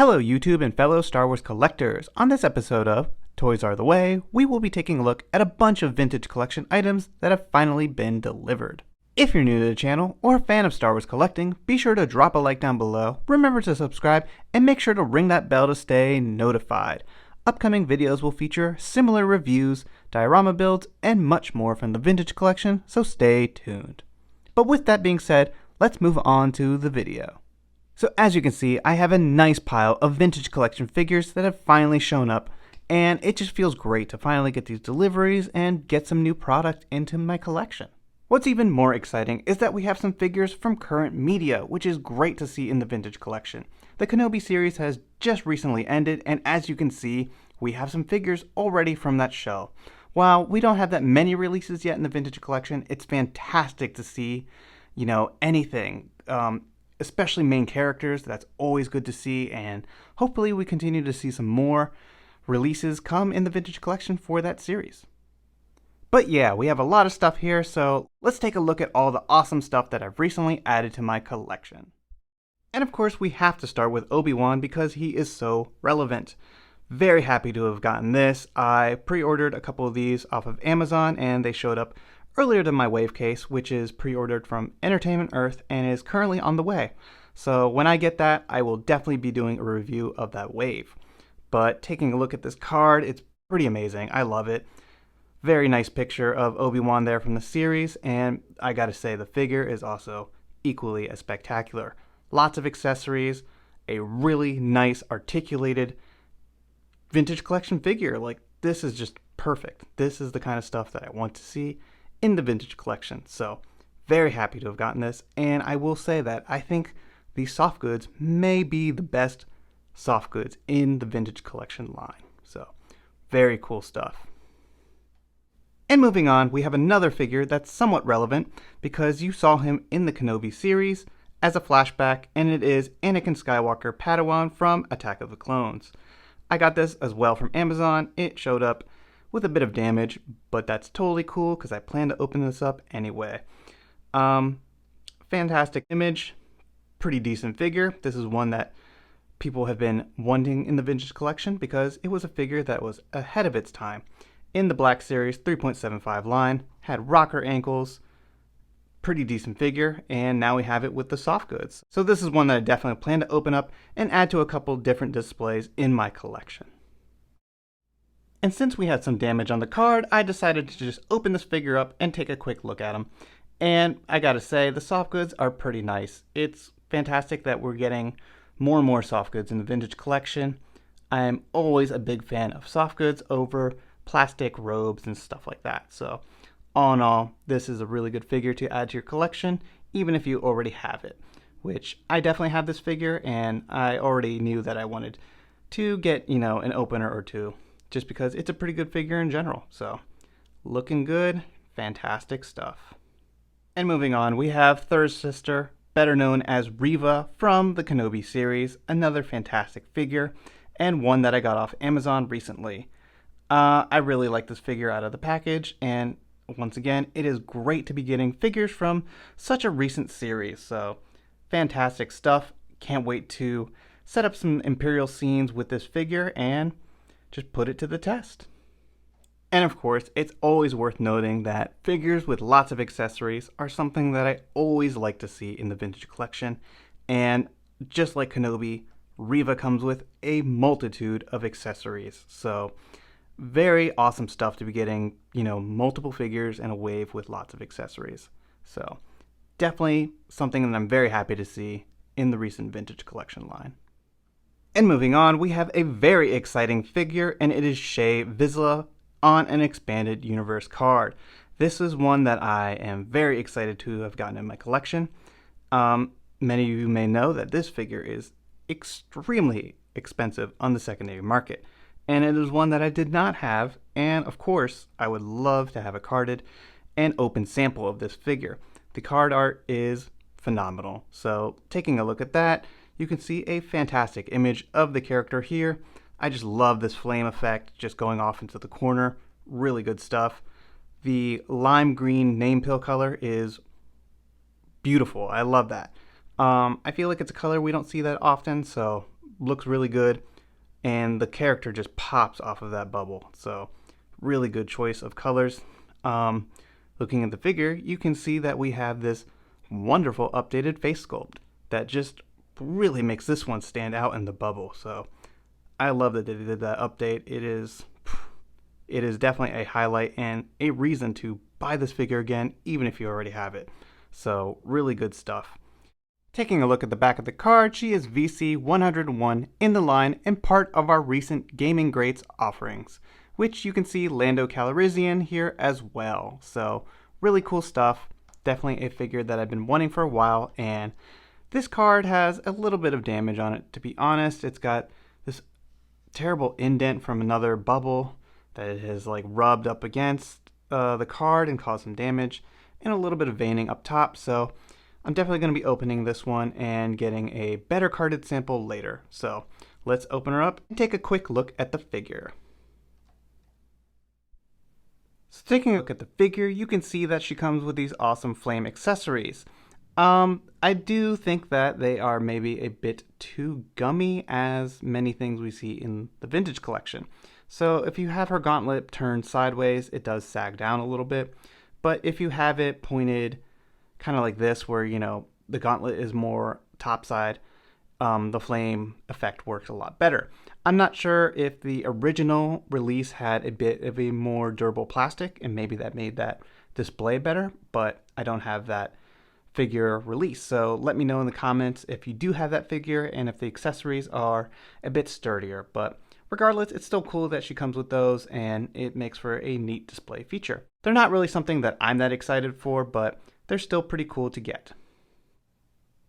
Hello YouTube and fellow Star Wars collectors. On this episode of Toys Are the Way, we will be taking a look at a bunch of vintage collection items that have finally been delivered. If you're new to the channel or a fan of Star Wars collecting, be sure to drop a like down below, remember to subscribe, and make sure to ring that bell to stay notified. Upcoming videos will feature similar reviews, diorama builds, and much more from the vintage collection, so stay tuned. But with that being said, let's move on to the video. So as you can see, I have a nice pile of vintage collection figures that have finally shown up, and it just feels great to finally get these deliveries and get some new product into my collection. What's even more exciting is that we have some figures from current media, which is great to see in the vintage collection. The Kenobi series has just recently ended, and as you can see, we have some figures already from that show. While we don't have that many releases yet in the vintage collection, it's fantastic to see, anything. Especially main characters, that's always good to see, and hopefully we continue to see some more releases come in the vintage collection for that series. But yeah, we have a lot of stuff here, so let's take a look at all the awesome stuff that I've recently added to my collection. And of course we have to start with Obi-Wan because he is so relevant. Very happy to have gotten this. I pre-ordered a couple of these off of Amazon and they showed up earlier than my wave case, which is pre-ordered from Entertainment Earth and is currently on the way. So when I get that, I will definitely be doing a review of that wave. But taking a look at this card, it's pretty amazing. I love it. Very nice picture of Obi-Wan there from the series, and I gotta say the figure is also equally as spectacular. Lots of accessories, a really nice articulated vintage collection figure. Like, this is just perfect. This is the kind of stuff that I want to see in the vintage collection. So very happy to have gotten this, and I will say that I think these soft goods may be the best soft goods in the vintage collection line. So very cool stuff. And moving on, we have another figure that's somewhat relevant because you saw him in the Kenobi series as a flashback, and it is Anakin Skywalker Padawan from Attack of the Clones. I got this as well from Amazon. It showed up with a bit of damage, but that's totally cool because I plan to open this up anyway. Fantastic image, pretty decent figure. This is one that people have been wanting in the vintage collection because it was a figure that was ahead of its time. In the Black Series 3.75 line, had rocker ankles, pretty decent figure, and now we have it with the soft goods. So this is one that I definitely plan to open up and add to a couple different displays in my collection. And since we had some damage on the card, I decided to just open this figure up and take a quick look at him. And I gotta say, the soft goods are pretty nice. It's fantastic that we're getting more and more soft goods in the vintage collection. I am always a big fan of soft goods over plastic robes and stuff like that. So all in all, this is a really good figure to add to your collection, even if you already have it. Which I definitely have this figure, and I already knew that I wanted to get, an opener or two, just because it's a pretty good figure in general. So looking good, fantastic stuff. And moving on, we have third sister, better known as Reva from the Kenobi series, another fantastic figure, and one that I got off Amazon recently. I really like this figure out of the package, and once again, it is great to be getting figures from such a recent series. So fantastic stuff. Can't wait to set up some Imperial scenes with this figure and just put it to the test. And of course, it's always worth noting that figures with lots of accessories are something that I always like to see in the vintage collection. And just like Kenobi, Reva comes with a multitude of accessories. So very awesome stuff to be getting, multiple figures and a wave with lots of accessories. So definitely something that I'm very happy to see in the recent vintage collection line. And moving on, we have a very exciting figure, and it is Shae Vizla on an expanded universe card. This is one that I am very excited to have gotten in my collection. Many of you may know that this figure is extremely expensive on the secondary market, and it is one that I did not have, and of course I would love to have a carded and open sample of this figure. The card art is phenomenal, so taking a look at that, you can see a fantastic image of the character here. I just love this flame effect just going off into the corner. Really good stuff. The lime green name pill color is beautiful. I love that. I feel like it's a color we don't see that often, so looks really good, and the character just pops off of that bubble. So really good choice of colors. Looking at the figure, you can see that we have this wonderful updated face sculpt that just really makes this one stand out in the bubble. So I love that they did that update. It is definitely a highlight and a reason to buy this figure again, even if you already have it. So really good stuff. Taking a look at the back of the card, she is VC 101 in the line and part of our recent Gaming Greats offerings, which you can see Lando Calrissian here as well. So really cool stuff. Definitely a figure that I've been wanting for a while, and this card has a little bit of damage on it, to be honest. It's got this terrible indent from another bubble that it has like rubbed up against the card and caused some damage, and a little bit of veining up top. So I'm definitely going to be opening this one and getting a better carded sample later. So let's open her up and take a quick look at the figure. So taking a look at the figure, you can see that she comes with these awesome flame accessories. I do think that they are maybe a bit too gummy, as many things we see in the vintage collection. So if you have her gauntlet turned sideways, it does sag down a little bit. But if you have it pointed kind of like this, where, you know, the gauntlet is more topside, the flame effect works a lot better. I'm not sure if the original release had a bit of a more durable plastic, and maybe that made that display better, but I don't have that figure release. So let me know in the comments if you do have that figure and if the accessories are a bit sturdier. But regardless, it's still cool that she comes with those, and it makes for a neat display feature. They're not really something that I'm that excited for, but they're still pretty cool to get.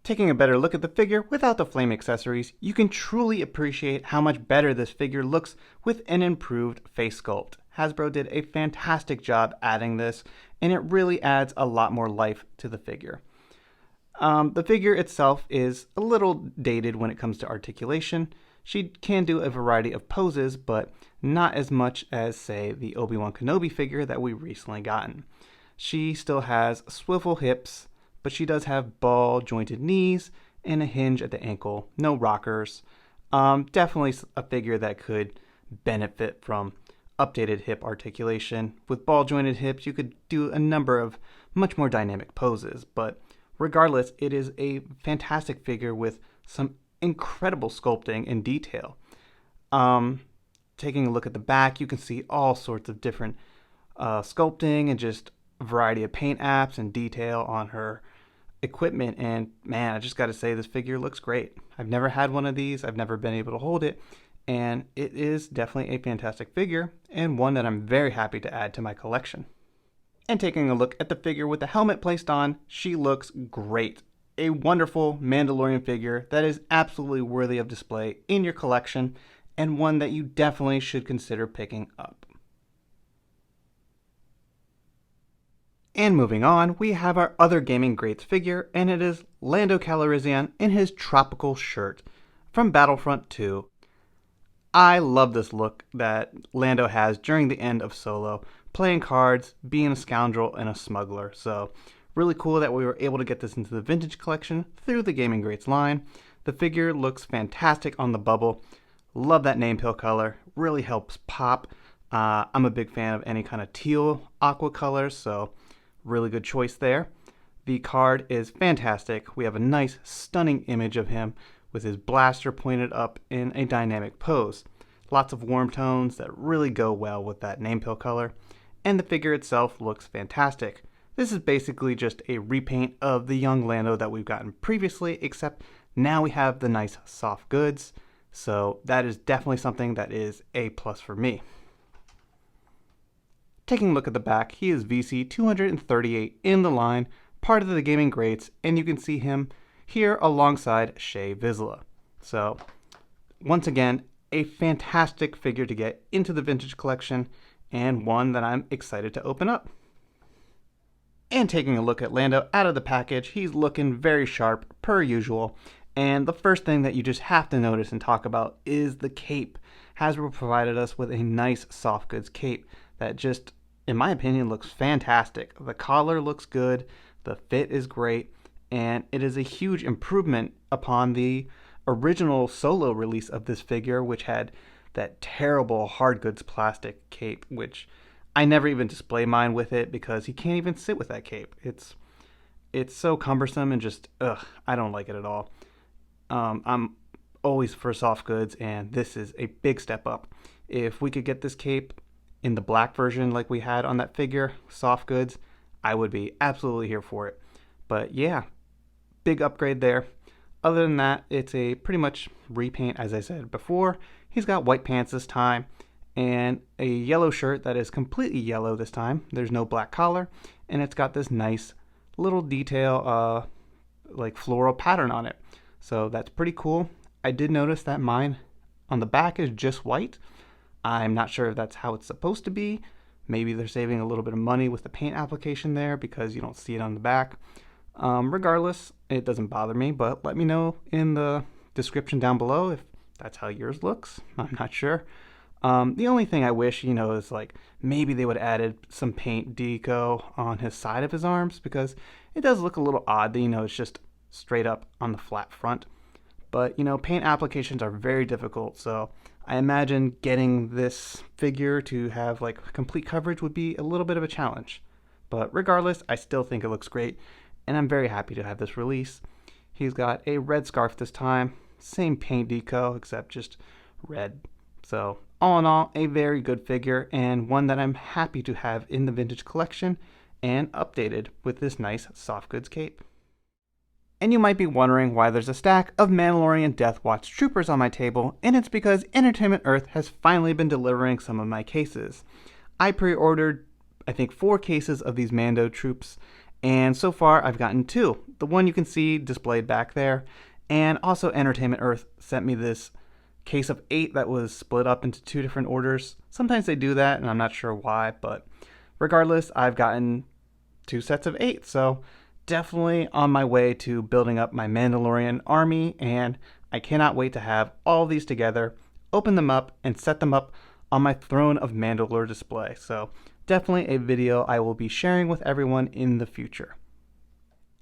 Taking a better look at the figure without the flame accessories, you can truly appreciate how much better this figure looks with an improved face sculpt. Hasbro did a fantastic job adding this, and it really adds a lot more life to the figure. The figure itself is a little dated when it comes to articulation. She can do a variety of poses, but not as much as, say, the Obi-Wan Kenobi figure that we recently gotten. She still has swivel hips, but she does have ball jointed knees and a hinge at the ankle, no rockers. Definitely a figure that could benefit from updated hip articulation. With ball jointed hips, you could do a number of much more dynamic poses, but regardless, it is a fantastic figure with some incredible sculpting and detail. Taking a look at the back, you can see all sorts of different sculpting and just a variety of paint apps and detail on her equipment, and man, I just got to say, this figure looks great. I've never had one of these, I've never been able to hold it, and it is definitely a fantastic figure and one that I'm very happy to add to my collection. And taking a look at the figure with the helmet placed on, she looks great. A wonderful Mandalorian figure that is absolutely worthy of display in your collection, and one that you definitely should consider picking up. And moving on, we have our other Gaming Greats figure, and it is Lando Calrissian in his tropical shirt from Battlefront II. I love this look that Lando has during the end of Solo, playing cards, being a scoundrel, and a smuggler. So really cool that we were able to get this into the vintage collection through the Gaming Greats line. The figure looks fantastic on the bubble. Love that name pill color, really helps pop. I'm a big fan of any kind of teal aqua colors, so really good choice there. The card is fantastic. We have a nice, stunning image of him with his blaster pointed up in a dynamic pose. Lots of warm tones that really go well with that name pill color, and the figure itself looks fantastic. This is basically just a repaint of the young Lando that we've gotten previously, except now we have the nice soft goods, so that is definitely something that is a plus for me. Taking a look at the back, he is VC 238 in the line, part of the Gaming Greats, and you can see him here alongside Shae Vizla. So, once again, a fantastic figure to get into the vintage collection, and one that I'm excited to open up. And taking a look at Lando out of the package, he's looking very sharp, per usual, and the first thing that you just have to notice and talk about is the cape. Hasbro provided us with a nice soft goods cape that just, in my opinion, looks fantastic. The collar looks good, the fit is great, and it is a huge improvement upon the original solo release of this figure, which had that terrible hard goods plastic cape, which I never even display mine with it because he can't even sit with that cape. It's so cumbersome and just I don't like it at all. I'm always for soft goods, and this is a big step up. If we could get this cape in the black version like we had on that figure, soft goods, I would be absolutely here for it. But yeah, big upgrade there. Other than that, it's a pretty much repaint, as I said before. He's got white pants this time and a yellow shirt that is completely yellow this time. There's no black collar, and it's got this nice little detail like floral pattern on it. So that's pretty cool. I did notice that mine on the back is just white. I'm not sure if that's how it's supposed to be. Maybe they're saving a little bit of money with the paint application there because you don't see it on the back. Regardless, it doesn't bother me, but let me know in the description down below if that's how yours looks. I'm not sure. The only thing I wish, is like maybe they would have added some paint deco on his side of his arms, because it does look a little odd that, it's just straight up on the flat front. But, paint applications are very difficult, so I imagine getting this figure to have like complete coverage would be a little bit of a challenge. But regardless, I still think it looks great, and I'm very happy to have this release. He's got a red scarf this time, same paint deco, except just red. So all in all, a very good figure, and one that I'm happy to have in the vintage collection and updated with this nice soft goods cape. And you might be wondering why there's a stack of Mandalorian Death Watch troopers on my table, and it's because Entertainment Earth has finally been delivering some of my cases. I pre-ordered, I think, 4 cases of these Mando troops, and so far I've gotten 2. The one you can see displayed back there, and also Entertainment Earth sent me this case of 8 that was split up into 2 different orders. Sometimes they do that, and I'm not sure why, but regardless, I've gotten 2 sets of 8, so definitely on my way to building up my Mandalorian army, and I cannot wait to have all these together, open them up, and set them up on my Throne of Mandalore display. So definitely a video I will be sharing with everyone in the future.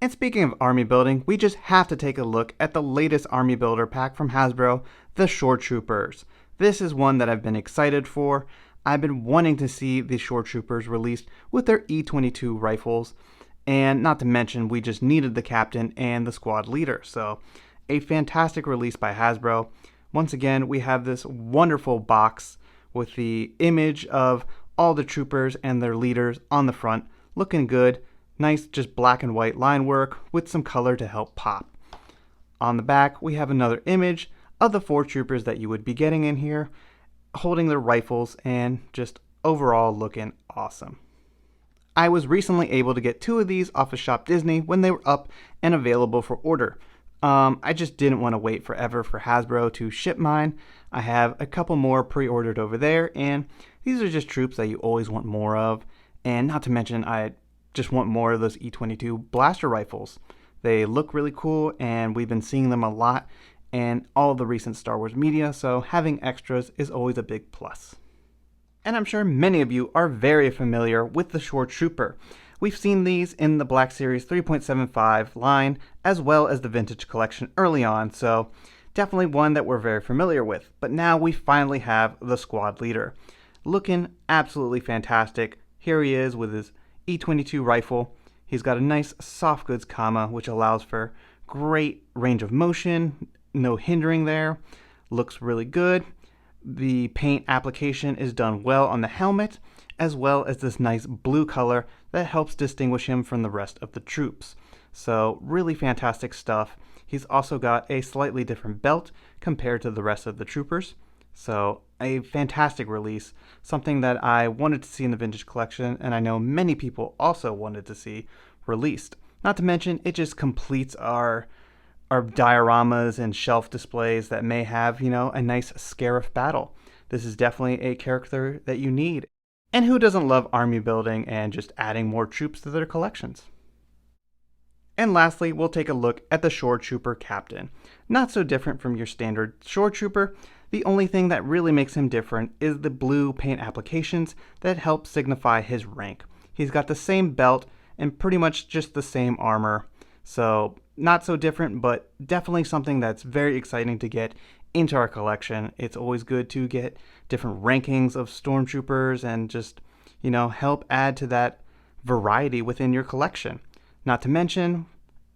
And speaking of army building, we just have to take a look at the latest army builder pack from Hasbro, the Shoretroopers. This is one that I've been excited for. I've been wanting to see the Shoretroopers released with their E22 rifles. And not to mention, we just needed the captain and the squad leader. So a fantastic release by Hasbro. Once again, we have this wonderful box with the image of all the troopers and their leaders on the front, looking good. Nice, just black and white line work with some color to help pop. On the back, we have another image of the 4 troopers that you would be getting in here, holding their rifles and just overall looking awesome. I was recently able to get 2 of these off of Shop Disney when they were up and available for order. I just didn't want to wait forever for Hasbro to ship mine. I have a couple more pre-ordered over there, and these are just troops that you always want more of. And not to mention, I just want more of those E22 blaster rifles. They look really cool, and we've been seeing them a lot in all the recent Star Wars media, so having extras is always a big plus. And I'm sure many of you are very familiar with the Shoretrooper. We've seen these in the Black Series 3.75 line, as well as the Vintage Collection early on, so definitely one that we're very familiar with. But now we finally have the squad leader. Looking absolutely fantastic. Here he is with his E22 rifle. He's got a nice soft goods comma, which allows for great range of motion, no hindering there. Looks really good. The paint application is done well on the helmet, as well as this nice blue color that helps distinguish him from the rest of the troops. So really fantastic stuff. He's also got a slightly different belt compared to the rest of the troopers. So a fantastic release, something that I wanted to see in the Vintage Collection, and I know many people also wanted to see released. Not to mention, it just completes our dioramas and shelf displays that may have, a nice Scarif battle. This is definitely a character that you need. And who doesn't love army building and just adding more troops to their collections? And lastly, we'll take a look at the Shoretrooper Captain. Not so different from your standard Shoretrooper. The only thing that really makes him different is the blue paint applications that help signify his rank. He's got the same belt and pretty much just the same armor. So not so different, but definitely something that's very exciting to get into our collection. It's always good to get different rankings of stormtroopers and just, help add to that variety within your collection. Not to mention,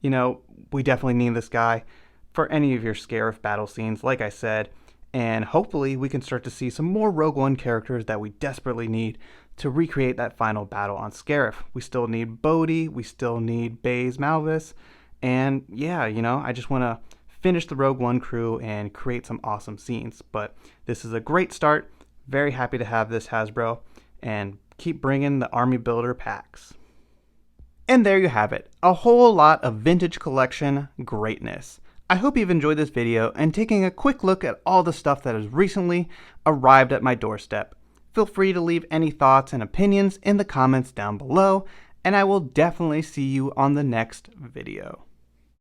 we definitely need this guy for any of your Scarif battle scenes, like I said, and hopefully we can start to see some more Rogue One characters that we desperately need to recreate that final battle on Scarif. We still need Bodhi, we still need Baze Malvis, and yeah, I just want to finish the Rogue One crew and create some awesome scenes. But this is a great start. Very happy to have this, Hasbro, and keep bringing the Army Builder packs. And there you have it, a whole lot of vintage collection greatness. I hope you've enjoyed this video and taking a quick look at all the stuff that has recently arrived at my doorstep. Feel free to leave any thoughts and opinions in the comments down below, and I will definitely see you on the next video.